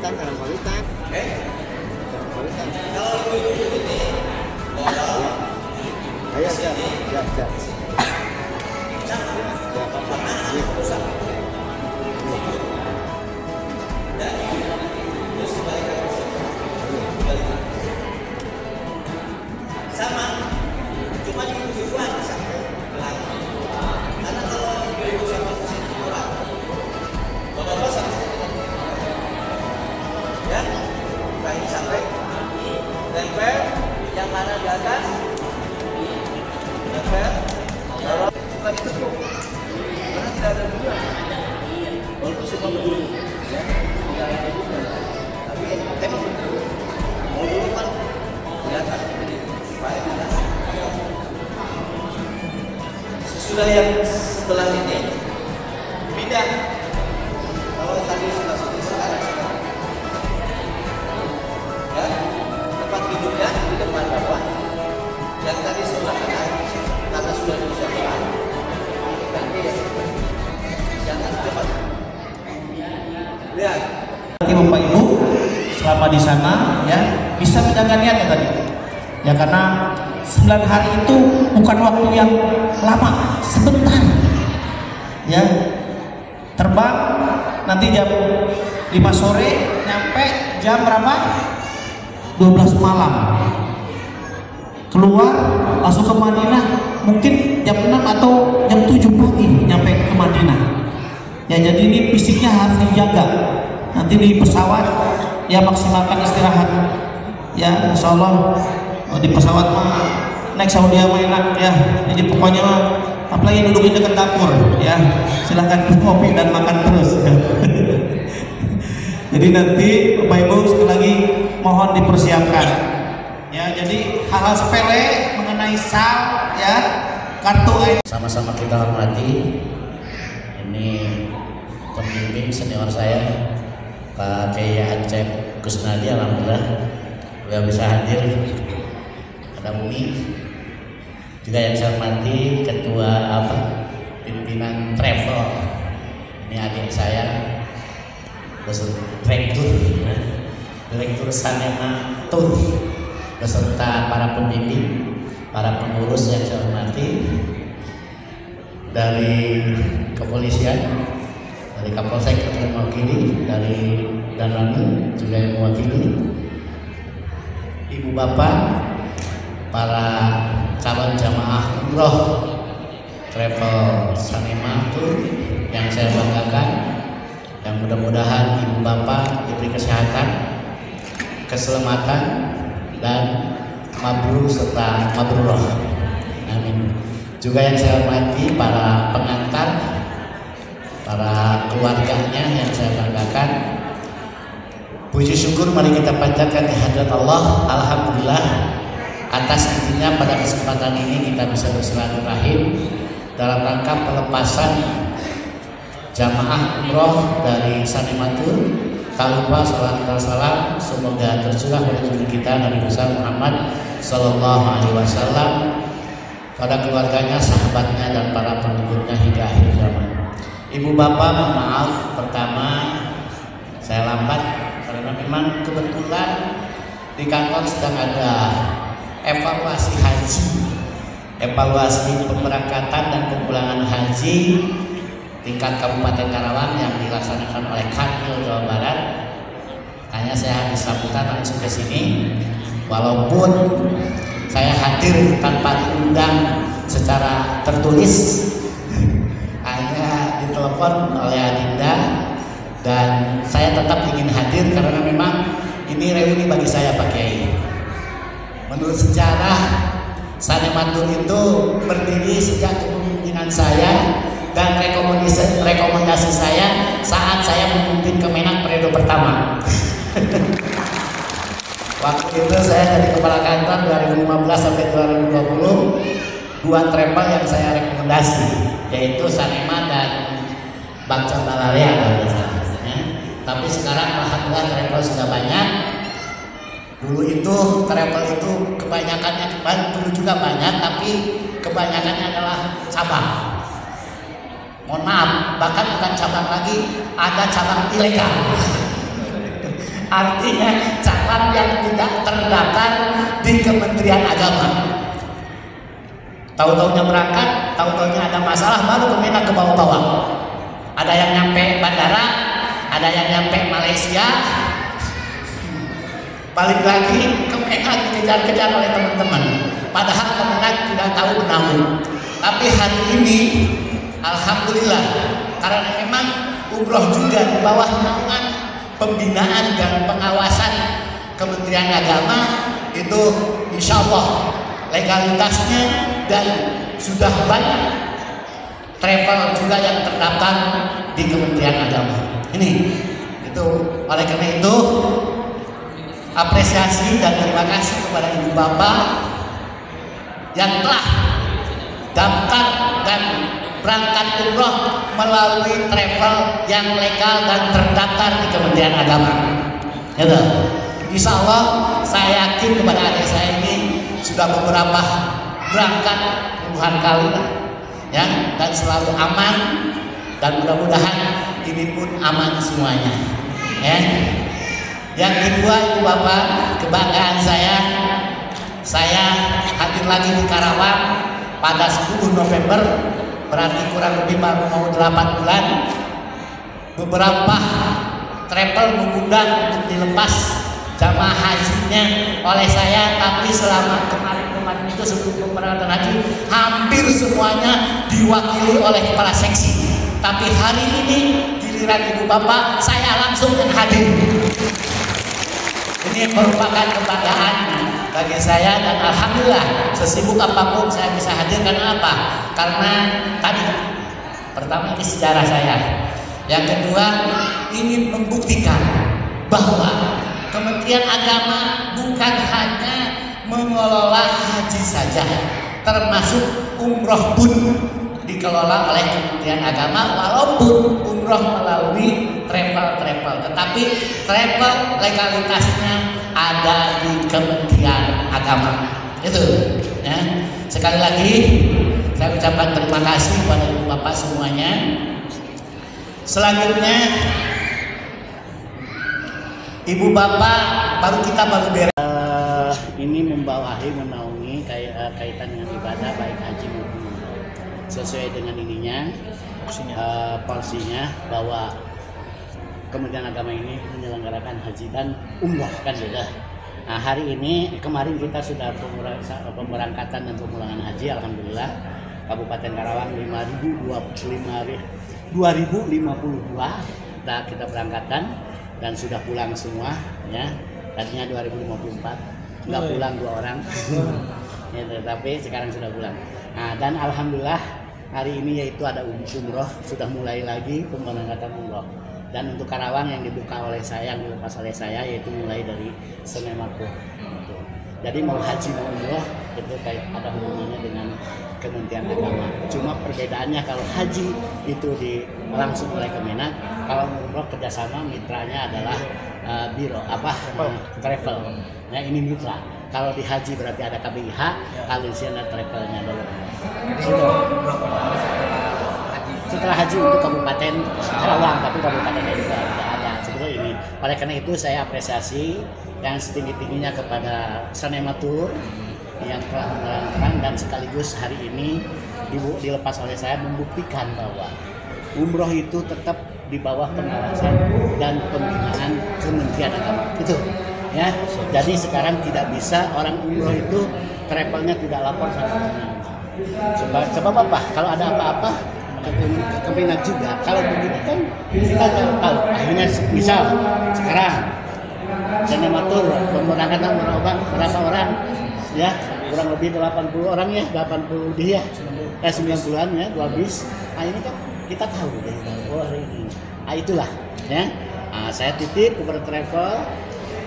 sarang pawitan. Sarang pawitan. Ayo, siap. Sama, cuma di tujuan sampai belakang. Karena kalau sama orang, bapak sampai ya, baik sampai tempel yang mana di atas, tempel, kalau bukan itu tuh, karena tidak ada dua, baru semua dulu, tidak ada dua, tapi emang mau dulu kan di atas. Sesudah yang setelah ini pindah. Kalau tadi sudah sekarang ya, tempat hidupnya di depan bawah. Yang tadi sebelah kanan karena sudah disiapkan. Nanti jangan cepat. Lihat. Nanti Bapak Ibu selama di sana ya bisa menjaga niatnya tadi. Ya karena 9 hari itu bukan waktu yang lama, sebentar. Ya. Terbang nanti jam 5 sore nyampe jam berapa? 12 malam. Keluar langsung ke Madinah mungkin jam 6 atau jam 7 pagi nyampe ke Madinah. Ya jadi ini fisiknya harus dijaga. Nanti di pesawat ya maksimalkan istirahat. Ya insyaallah di pesawat mah naik Saudi mah enak ya. Jadi pokoknya mah apalagi duduknya dekat dapur ya. Silahkan kopi dan makan terus ya. Jadi nanti Bapak Ibu sekali lagi mohon dipersiapkan. Ya, jadi hal-hal sepele mengenai sal ya, kartu ID. Sama-sama kita hormati. Ini pembimbing senior saya Pak Kiai Acep Kusnadi, alhamdulillah sudah bisa hadir. Ada Umi juga yang saya hormati, ketua pimpinan travel, ini adik saya, direktur Sanema Tour, beserta para pembimbing, para pengurus yang saya hormati, dari kepolisian, dari Kapolsek yang mewakili, dari Danlanil juga yang mewakili, ibu bapak, para calon jamaah umroh travel Sanema Tour yang saya banggakan, yang mudah-mudahan ibu bapak diberi kesehatan, keselamatan, dan mabrur serta mabrurah. Amin. Juga yang saya hormati para pengantar, para keluarganya yang saya banggakan. Puji syukur mari kita panjatkan kehadirat Allah. Alhamdulillah atas izinnya pada kesempatan ini kita bisa bersilaturahim dalam rangka pelepasan jamaah umroh dari Sanema Tour. Tak lupa salam salam semoga tercurah pada junjungan kita Nabi besar Muhammad Sallallahu Alaihi Wasallam, pada keluarganya, sahabatnya, dan para pengikutnya hingga akhir zaman. Ibu bapak, mohon maaf pertama saya lambat karena memang kebetulan di kantor sedang ada evaluasi haji, evaluasi pemberangkatan dan pemulangan haji tingkat Kabupaten Karawang yang dilaksanakan oleh Kanwil Jawa Barat. Hanya saya habis sambutan langsung ke sini, walaupun saya hadir tanpa diundang secara tertulis, hanya ditelepon oleh Adinda, dan saya tetap ingin hadir karena memang ini reuni bagi saya Pak Kiai. Menurut sejarah, Sanema Tour itu berdiri sejak kepemimpinan saya dan rekomendasi saya saat saya memimpin Kemenak periode pertama. Waktu itu saya jadi kepala kantor 2015 sampai 2020, dua travel yang saya rekomendasi, yaitu Sanema dan Bangsa Malaria. Tapi sekarang alhamdulillah travel sudah banyak. Dulu itu travel itu kebanyakannya, dulu juga banyak, tapi kebanyakannya adalah cabang. Mohon maaf, bahkan bukan cabang lagi, ada cabang ilegal. Artinya cabang yang tidak terdaftar di Kementerian Agama. Tahu-taunya berangkat, tahu-taunya ada masalah, baru Kemenak ke bawah-bawah. Ada yang nyampe bandara, ada yang nyampe Malaysia, balik lagi Kemenak dikejar-kejar oleh teman-teman. Padahal Kemenak tidak tahu menahu. Tapi hari ini, alhamdulillah, karena memang umroh juga di bawah naungan pembinaan dan pengawasan Kementerian Agama, itu insya Allah legalitasnya dan sudah banyak travel juga yang terdaftar di Kementerian Agama. Ini itu, oleh karena itu apresiasi dan terima kasih kepada ibu bapak yang telah daftar dan berangkat umroh melalui travel yang legal dan terdaftar di Kementerian Agama. Gitu. Insya Allah saya yakin kepada adik saya ini sudah beberapa berangkat puluhan kali lah, ya, dan selalu aman, dan mudah-mudahan ini pun aman semuanya, ya. Yang kedua, ibu bapak, kebanggaan saya hadir lagi di Karawang pada 10 November, berarti kurang lebih baru mau 8 bulan. Beberapa travel mengundang untuk dilepas jamaah hajinya oleh saya, tapi selama kemarin itu sebelum pemberangkatan haji hampir semuanya diwakili oleh kepala seksi. Tapi hari ini giliran ibu bapak saya langsung yang hadir. Ini merupakan kebanggaan bagi saya, dan alhamdulillah sesibuk apapun saya bisa hadir. Karena apa? Karena tadi pertama ini sejarah saya, yang kedua ingin membuktikan bahwa Kementerian Agama bukan hanya mengelola haji saja, termasuk umroh pun dikelola oleh Kementerian Agama, walaupun umroh melalui travel, tetapi travel legalitasnya ada di Kementerian Agama. Itu, ya. Sekali lagi saya ucapkan terima kasih kepada ibu bapak semuanya. Selanjutnya, ibu bapak baru beres. Ini membawahi, menaungi kaitan dengan ibadah baik haji maupun umroh. Sesuai dengan ininya, porsinya bahwa Kementerian Agama ini menyelenggarakan haji dan umroh kan sudah. Nah, hari ini kemarin kita sudah pemberangkatan dan pemulangan haji, alhamdulillah Kabupaten Karawang 2052 kita berangkatkan dan sudah pulang semua, ya. Tadinya 2054 nggak pulang 2 orang, ya, tetapi sekarang sudah pulang. Nah, dan alhamdulillah hari ini yaitu ada umroh, sudah mulai lagi pemberangkatan umroh. Dan untuk Karawang yang dibuka oleh saya, yang dilepas oleh saya, yaitu mulai dari Senin Marco. Jadi mau haji mau umroh itu kayak ada hubungannya dengan Kementerian Agama. Cuma perbedaannya kalau haji itu langsung oleh Kemenak, kalau umroh kerjasama mitranya adalah biro travel. Nah, ini mitra. Kalau di haji berarti ada KBIH, kalau di sini ada travelnya dulu. Setelah haji untuk Kabupaten Karawang, tapi kabupatennya juga tidak ada sebetulnya ini. Oleh karena itu saya apresiasi yang setinggi-tingginya kepada Sanematur yang telah menerangkan, dan sekaligus hari ini dilepas oleh saya membuktikan bahwa umroh itu tetap di bawah pengawasan dan pembinaan Kementerian Agama. Itu, ya. Jadi sekarang tidak bisa orang umroh itu travelnya tidak lapor sama sebab apa? Kalau ada apa-apa Kemenak juga. Kalau begitu kan kita tahu. Akhirnya misal sekarang Sanematur pemberangkatan berapa orang, ya, kurang lebih 80 orang ya, 80 dia 90-an ya, 2 bis. Nah, ini kan kita tahu hari ini. Nah, itulah, ya. Nah, saya titip kepada travel,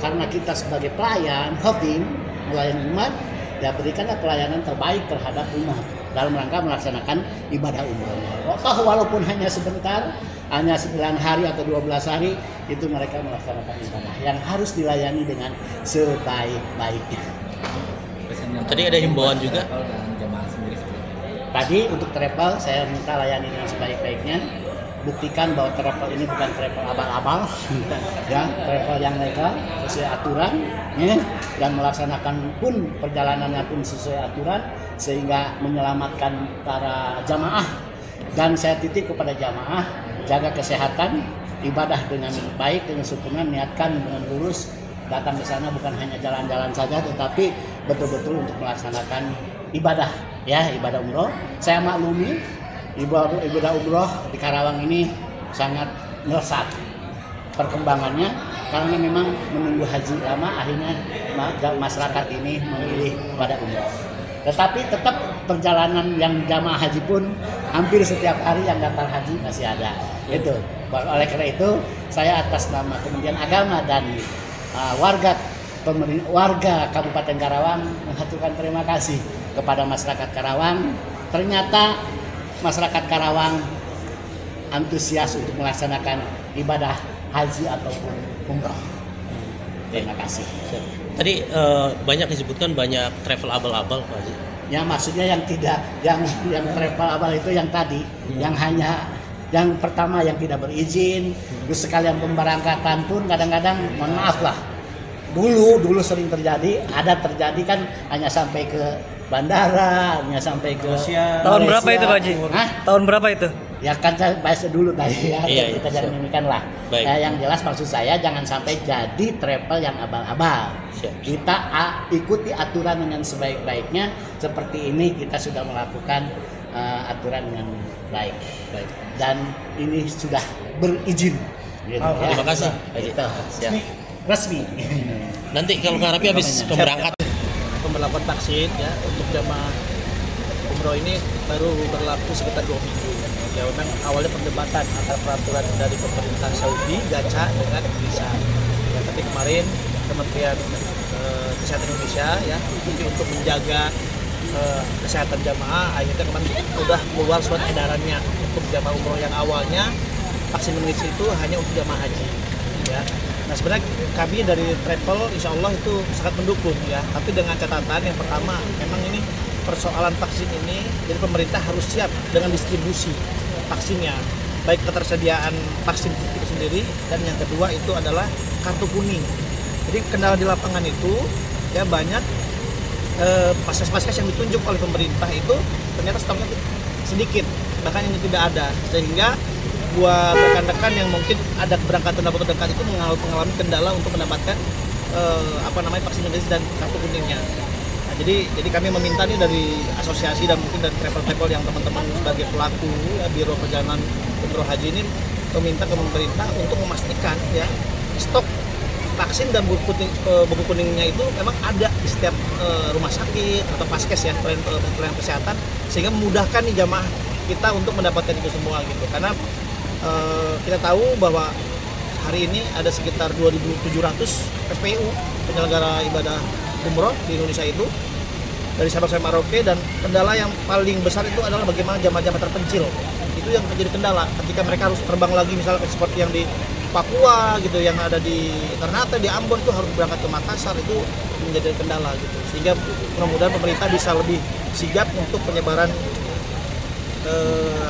karena kita sebagai pelayan khotim, melayani umat, ya berikanlah pelayanan terbaik terhadap umat dalam rangka melaksanakan ibadah umrohnya. Walaupun hanya sebentar, hanya 9 hari atau 12 hari, itu mereka melaksanakan ibadah yang harus dilayani dengan sebaik-baiknya. Tadi ada himbauan juga. Tadi untuk travel saya minta layani dengan sebaik-baiknya, buktikan bahwa travel ini bukan travel abal-abal, ya, travel yang legal sesuai aturan, ya, dan melaksanakan pun perjalanannya pun sesuai aturan sehingga menyelamatkan para jamaah. Dan saya titip kepada jamaah, jaga kesehatan, ibadah dengan baik, dengan sempurna, niatkan dengan lurus, datang ke sana bukan hanya jalan-jalan saja, tetapi betul-betul untuk melaksanakan ibadah, ya, ibadah umroh. Saya maklumi ibadah umroh di Karawang ini sangat melesat perkembangannya karena memang menunggu haji lama, akhirnya masyarakat ini memilih pada umroh. Tetapi tetap perjalanan yang jamaah haji pun hampir setiap hari yang daftar haji masih ada. Itu. Oleh karena itu saya atas nama Kementerian Agama dan warga Kabupaten Karawang mengaturkan terima kasih kepada masyarakat Karawang. Ternyata masyarakat Karawang antusias untuk melaksanakan ibadah haji ataupun umroh. Terima kasih. Tadi banyak disebutkan banyak travel abal-abal Pak Haji. Ya, maksudnya yang tidak, yang travel abal itu yang tadi, yang hanya yang pertama yang tidak berizin, terus sekalian pemberangkatan pun kadang-kadang mohon maaf lah. Dulu sering terjadi kan hanya sampai ke bandara, hanya sampai ke Malaysia. Tahun berapa itu Pak Haji? Hah? Tahun berapa itu? Ya kan saya bahas dulu tadi ya, Iya, kita jangan mimikan lah. Baik. Yang jelas maksud saya jangan sampai jadi travel yang abal-abal. Siap. Kita ikuti aturan dengan sebaik-baiknya. Seperti ini kita sudah melakukan aturan dengan baik. Dan ini sudah berizin. Gitu, ya. Terima kasih Pak Haji. Gitu. Siap. Resmi. Nanti kalau Kang Rapi habis pemberangkat Pemberlakuan vaksin ya untuk jamaah umroh ini baru berlaku sekitar 2 minggu. Ya memang awalnya perdebatan antara peraturan dari pemerintah Saudi Gaca dengan Indonesia. Ya, tapi kemarin Kementerian Kesehatan Indonesia ya untuk menjaga kesehatan jamaah akhirnya kemarin sudah keluar surat edarannya untuk jamaah umroh yang awalnya vaksin Indonesia itu hanya untuk jamaah haji. Ya. Nah sebenarnya kami dari travel insya Allah itu sangat mendukung ya, tapi dengan catatan yang pertama memang ini persoalan vaksin ini jadi pemerintah harus siap dengan distribusi vaksinnya, baik ketersediaan vaksin itu sendiri dan yang kedua itu adalah kartu kuning. Jadi kendala di lapangan itu ya banyak paskes-paskes yang ditunjuk oleh pemerintah itu ternyata stoknya sedikit, bahkan yang tidak ada, sehingga buat rekan-rekan yang mungkin ada keberangkatan dalam waktu dekat itu mengalami kendala untuk mendapatkan vaksin Indonesia dan kartu kuningnya. Nah, jadi kami meminta nih dari asosiasi dan mungkin dari travel-travel yang teman-teman sebagai pelaku ya, biro perjalanan umroh haji ini meminta ke pemerintah untuk memastikan ya stok vaksin dan buku kuningnya itu memang ada di setiap rumah sakit atau paskes ya pelayanan kesehatan sehingga memudahkan nih jamaah kita untuk mendapatkan itu semua gitu. Karena kita tahu bahwa hari ini ada sekitar 2.700 FPU penyelenggara ibadah umroh di Indonesia itu dari Sabang sampai Merauke, dan kendala yang paling besar itu adalah bagaimana jamaah-jamaah terpencil itu yang menjadi kendala ketika mereka harus terbang lagi misalnya seperti yang di Papua gitu, yang ada di Ternate, di Ambon itu harus berangkat ke Makassar, itu menjadi kendala gitu, sehingga mudah-mudahan pemerintah bisa lebih sigap untuk penyebaran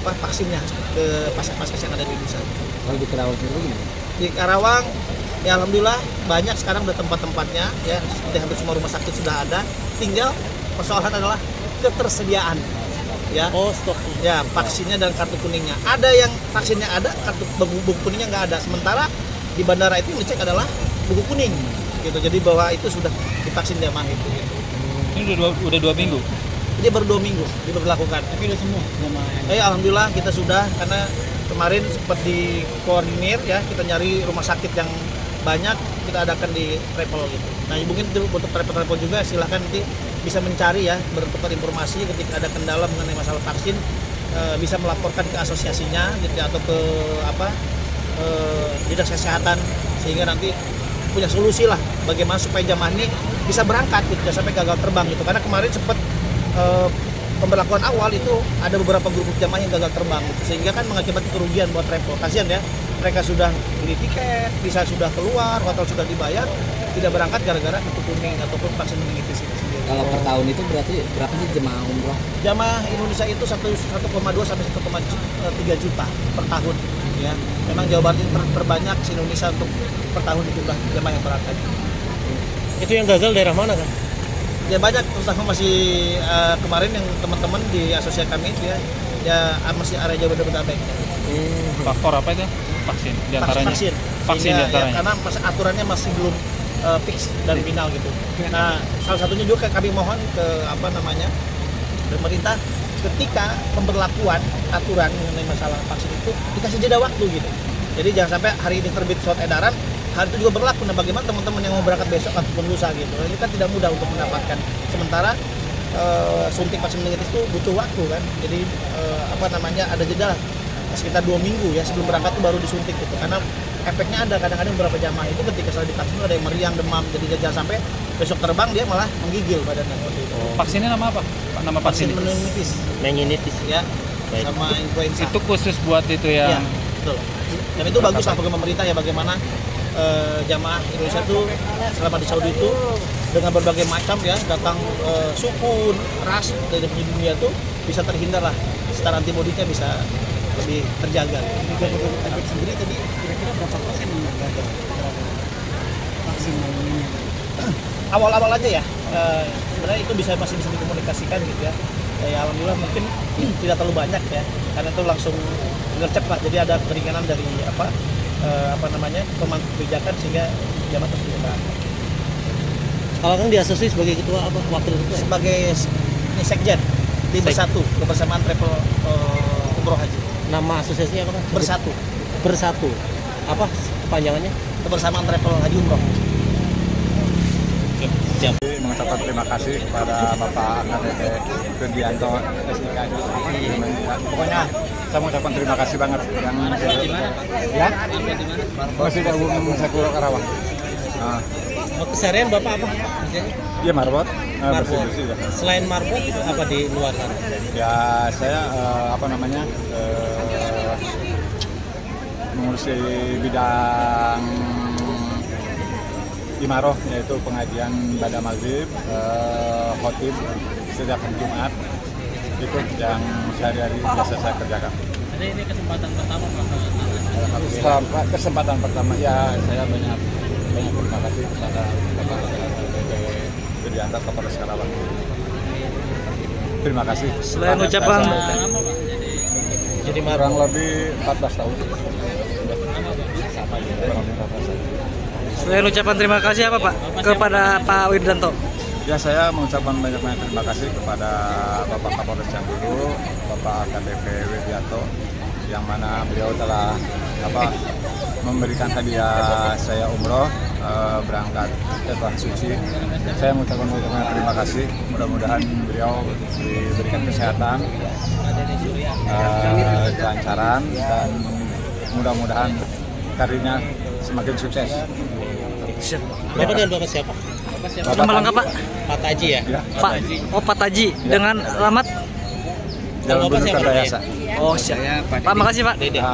vaksinnya ke paskes-paskes yang ada di Indonesia. Kalau di Karawang sendiri gimana? Di Karawang ya alhamdulillah banyak sekarang udah tempat-tempatnya ya, seperti hampir semua rumah sakit sudah ada, tinggal persoalan adalah ketersediaan ya. Oh, stok ya vaksinnya dan kartu kuningnya. Ada yang vaksinnya ada, kartu buku kuningnya nggak ada. Sementara di bandara itu yang dicek adalah buku kuning gitu, jadi bahwa itu sudah divaksin jamaah itu gitu. Ini udah 2 minggu. Ini baru 2 minggu diberlakukan. Tapi udah semua jamaah. Alhamdulillah kita sudah, karena kemarin sempat dikoordinir ya, kita nyari rumah sakit yang banyak kita adakan di travel gitu. Nah mungkin untuk travel juga silahkan nanti bisa mencari ya, bertukar informasi ketika ada kendala mengenai masalah vaksin, bisa melaporkan ke asosiasinya gitu atau ke dinas kesehatan, sehingga nanti punya solusi lah bagaimana supaya jamaah ini bisa berangkat gitu, jangan sampai gagal terbang gitu. Karena kemarin sempat pemberlakuan awal itu ada beberapa grup jamaah yang gagal terbang gitu, sehingga kan mengakibatkan kerugian buat travel. Kasihan ya, mereka sudah beli tiket, bisa sudah keluar, hotel sudah dibayar, tidak berangkat gara-gara kartu kuning ataupun vaksin meningitis itu sendiri. Kalau per tahun itu berarti berapa sih jemaah umroh? Jamaah Indonesia itu 1,2 sampai 1,3 juta per tahun. ya. Memang Jawa Barat ini terbanyak di Indonesia untuk per tahun jumlah jemaah yang berangkat. Itu yang gagal daerah mana kan? Ya banyak, terutama masih kemarin yang teman-teman di asosiasi kami itu ya masih area Jabodetabek. Faktor apa itu? Vaksin diantaranya. Vaksin Vaksin diantaranya. karena aturannya masih belum fix dan final gitu. Nah, salah satunya juga kami mohon ke pemerintah ketika pemberlakuan aturan mengenai masalah vaksin itu dikasih jeda waktu gitu. Jadi jangan sampai hari ini terbit surat edaran, hal itu juga berlaku. Nah, bagaimana teman-teman yang mau berangkat besok ataupun lusa gitu? Ini kan tidak mudah untuk mendapatkan. Sementara suntik vaksin meningitis itu butuh waktu kan. Jadi ada jeda sekitar 2 minggu ya sebelum berangkat itu baru disuntik gitu. Karena efeknya ada kadang-kadang beberapa jamaah itu ketika setelah divaksin ada yang meriang, demam, jadi jangan sampai besok terbang dia malah menggigil badannya seperti itu. Vaksinnya nama apa? Nama Vaksin vaksin meningitis ya. Baik. Sama influenza. itu khusus buat itu ya. Ya, betul. Dan itu bagus lah program pemerintah ya, bagaimana jamaah Indonesia tuh selama di Saudi itu dengan berbagai macam ya datang suku, ras dari penjuru dunia tuh bisa terhindar lah, secara antibodinya bisa lebih terjaga. Efek sendiri tadi kira-kira berapa persen vaksin ini? Awal-awal aja ya, sebenarnya itu masih bisa dikomunikasikan gitu ya. Ya alhamdulillah mungkin tidak terlalu banyak ya, karena itu langsung gercep lah. Jadi ada keringanan dari pemangku kebijakan sehingga jamaah tersebut berangkat. Kalau Kang di asosiasi sebagai ketua apa? Wakil ketua? Sebagai sekjen di Bersatu, Kebersamaan Travel Umroh Haji. Nama asosiasinya apa? Bersatu. Bersatu. Apa panjangannya? Kebersamaan Travel Haji Umroh. Siap. Mengucapkan terima kasih kepada Bapak AKBP Rudianto SIK. Pokoknya saya mengucapkan terima kasih banget yang ya masih ada umum Sakura Karawang. Keseharian Bapak apa? Iya marbot, Marbot. bersih-bersih ya. Selain marbot apa di luar sana? Ya saya mengurusi bidang Imaroh, yaitu pengajian pada maghrib, khotib setiap hari Jumat, itu yang sehari-hari biasa saya kerjakan. Jadi ini kesempatan pertama Pak? Kesempatan pertama ya, saya banyak terima kasih kepada Bapak BPP Rudianto Kapolres Karawang. Terima kasih. Selain ucapan Jadi kurang lebih 14 tahun. Sama ya, kurang lebih 14 tahun. Selain ucapan terima kasih apa Pak kepada Pak Widianto? Ya saya mengucapkan banyak-banyak terima kasih kepada Bapak Kapolres yang dulu, Bapak AKBP Widianto, yang mana beliau telah memberikan hadiah saya umroh berangkat ke Tanah Suci. Saya mengucapkan banyak terima kasih. Mudah-mudahan beliau diberikan kesehatan, kelancaran, dan mudah-mudahan karirnya semakin sukses. Bapak dan Bapak siapa? Nama lengkap Pak? Pak Taji ya? Ya, Pak Taji dengan alamat Jalan Bapak Gunung siapa Kardayasa. Oh siap. Pak makasih Pak. Dede.